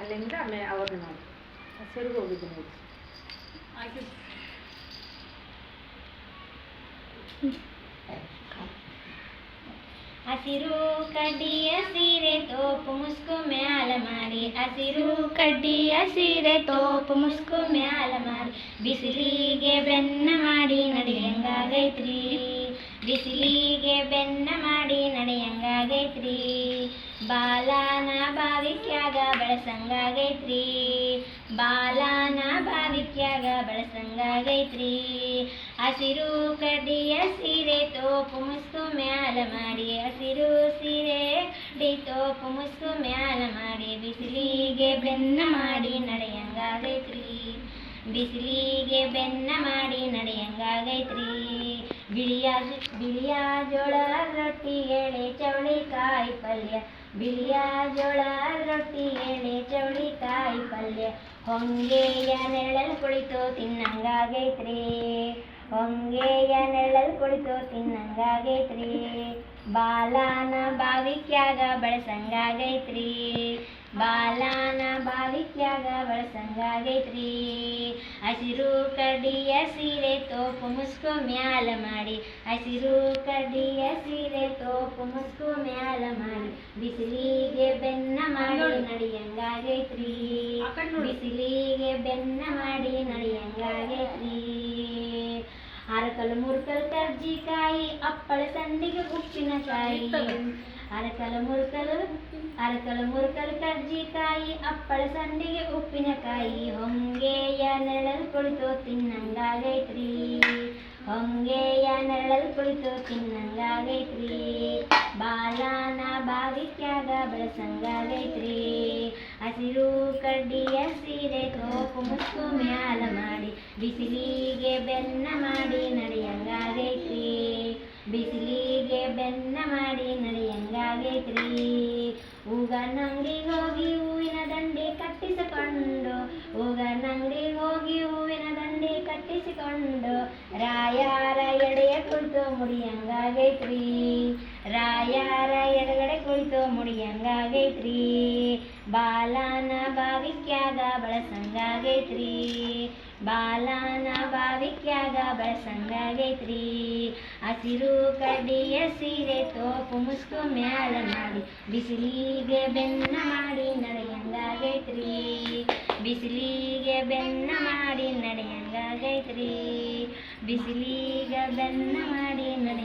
ಅಲ್ಲಿಂದ ಅವಾಗ ನಾವು ಹಸಿರುಗೆ ಹೋಗಿದ್ದು ನೋಡಿ. ಹಸಿರು ಕಡ್ಡಿಯ ಸೀರೆ ತೋಪು ಮುಸ್ಕು ಮ್ಯಾಲ ಮಾಡಿ, ಹಸಿರು ಕಡ್ಡಿಯ ಸೀರೆ ತೋಪು ಮುಸ್ಕು ಮ್ಯಾಲ ಮಾಡಿ, ಬಿಸಿಲಿಗೆ ಬೆನ್ನ ಮಾಡಿ ನಡೆಯಂಗಾಗೈತ್ರಿ, ಬಿಸಿಲಿಗೆ ಬೆನ್ನ ಮಾಡಿ ನಡೆಯಂಗಾಗೈತ್ರಿ, ಬಾಲಾನ ಬಾವಿಕ್ಯಾಗ ಬೆಳಸಂಗಾಗೈತ್ರಿ, ಬಾಲಾನ ಬಾವಿಕ್ಯಾಗ ಬೆಳಸಂಗಾಗೈತ್ರಿ, ಹಸಿರು ಕಡ್ಡಿಯ ಸೀರೆ ತೋಪು ಮುಸ್ಕು ಮ್ಯಾಲ ಮಾಡಿ, ಹಸಿರು ಸೀರೆ ಕಡ್ಡಿ ತೋಪು ಮುಸ್ಕು ಮ್ಯಾಲ ಮಾಡಿ, ಬಿಸಿಲಿಗೆ ಬೆನ್ನ ಮಾಡಿ ನಡೆಯಂಗಾಗೈತ್ರಿ, ಬಿಸಿಲಿಗೆ ಬೆನ್ನ ಮಾಡಿ ನಡೆಯಂಗಾಗೈತ್ರಿ, ಬಿಳಿಯ ಜೋಳ ರೊಟ್ಟಿ ಎಳೆ ಚೌಳಿಕಾಯಿ ಪಲ್ಯ, ಬಿಳಿಯ ಜೋಳ ರೊಟ್ಟಿ ಎಳೆ ಚೌಳಿಕಾಯಿ ಪಲ್ಯ, ಹೊಂಗೆಯ ನೆರಳಲ್ಲಿ ಕುಳಿತು ತಿನ್ನಂಗಾಗೈತ್ರಿ, ಹೊಂಗೆಯ ನೆರಳಲ್ಲಿ ಕುಳಿತು ತಿನ್ನಂಗಾಗೈತ್ರಿ, ಬಾಲಾನ ಬಾವಿಕ್ಯಾಗ ಬೆಳಸಂಗಾಗೈತ್ರಿ, ಬಾಲಾನ ಬಾವಿಕ್ಯಾಗ ಬೆಳಸಂಗಾಗೈತ್ರಿ, ಹಸಿರು ಕಡ್ಡಿಯ ಸೀರೆ ತೋಪು ಮುಸ್ಕು ಮ್ಯಾಲ ಮಾಡಿ, ಹಸಿರು ಕಡ್ಡಿಯ ಸೀರೆ ತೋಪು ಮುಸ್ಕು ಮ್ಯಾಲ ಮಾಡಿ, ಬಿಸಿಲಿಗೆ ಬೆನ್ನ ಮಾಡಿ ನಡೆಯಂಗಾಗೈತ್ರಿ, ಬಿಸಿಲಿಗೆ ಬೆನ್ನ ಮಾಡಿ ನಡೆಯಂಗಾಗೈತ್ರಿ, ಅರಕಲ್ ಮುರ್ಕಲ್ ಕರ್ಜಿಕಾಯಿ ಅಪ್ಪಳ ಸಂಡಿಗೆ ಉಪ್ಪಿನಕಾಯಿ, ಅರಕಲ್ ಮುರ್ಕಲ್ ಕರ್ಜಿಕಾಯಿ ಅಪ್ಪಳ ಸಂಡಿಗೆ ಉಪ್ಪಿನಕಾಯಿ, ಹೊಂಗೆಯ ನೆರಳಲ್ಲಿ ಕುಳಿತು ತಿನ್ನಂಗಾಗೈತ್ರಿ, ಹೊಂಗೆಯ ನೆರಳಲ್ಲಿ ಕುಳಿತು ತಿನ್ನಂಗಾಗೈತ್ರಿ, ಬಾಲಾನ ಬಾವಿಕ್ಯಾಗ ಬೆಳಸಂಗಾಗೈತ್ರಿ, ಹಸಿರು ಕಡ್ಡಿಯ ಸೀರೆ ತೋಪು ಮುಸ್ಕು ಮ್ಯಾಲ ಮಾಡಿ, ಬಿಸಿಲಿಗೆ ಬೆನ್ನ ಮಾಡಿ ನಡೆಯಂಗಾಗೈತ್ರಿ, ಬಿಸಿಲಿಗೆ ಬೆನ್ನ ಮಾಡಿ ನಡೆಯಂಗಾಗೈತ್ರಿ, ಹೂಗನಂಗಡಿಗೆ ಹೋಗಿ ಹೂವಿನ ದಂಡೆ ಕಟ್ಟಿಸಿಕೊಂಡು, ಹೂಗನಂಗಡಿಗೆ ಹೋಗಿ ಹೂವಿನ ದಂಡೆ ಕಟ್ಟಿಸಿಕೊಂಡು, ರಾಯರ ಎಡೆಯ ಕುಳಿತು ಮುಡಿಯಂಗಾಗೈತ್ರಿ, ರಾಯರ ಎಡಗಡೆ ಕುಳಿತು ಮುಡಿಯಂಗಾಗೈತ್ರಿ, ಬಾಲಾನ ಬಾವಿಕ್ಯಾಗ ಬೆಳಸಂಗಾಗೈತ್ರಿ, ಬಾಲಾನ ಬಾವಿಕ್ಯಾಗ ಬೆಳಸಂಗಾಗೈತ್ರಿ, ಹಸಿರು ಕಡ್ಡಿಯ ಸೀರೆ ತೋಪು ಮುಸ್ಕು ಮ್ಯಾಲ ಮಾಡಿ, ಬಿಸಿಲಿಗೆ ಬೆನ್ನ ಮಾಡಿ ನಡೆಯಂಗಾಗೈತ್ರಿ, ಬಿಸಿಲಿಗೆ ಬೆನ್ನ ಮಾಡಿ ನಡೆಯಂಗಾಗೈತ್ರಿ, ಬಿಸಿಲಿಗೆ ಬೆನ್ನ ಮಾಡಿ ನಡೆ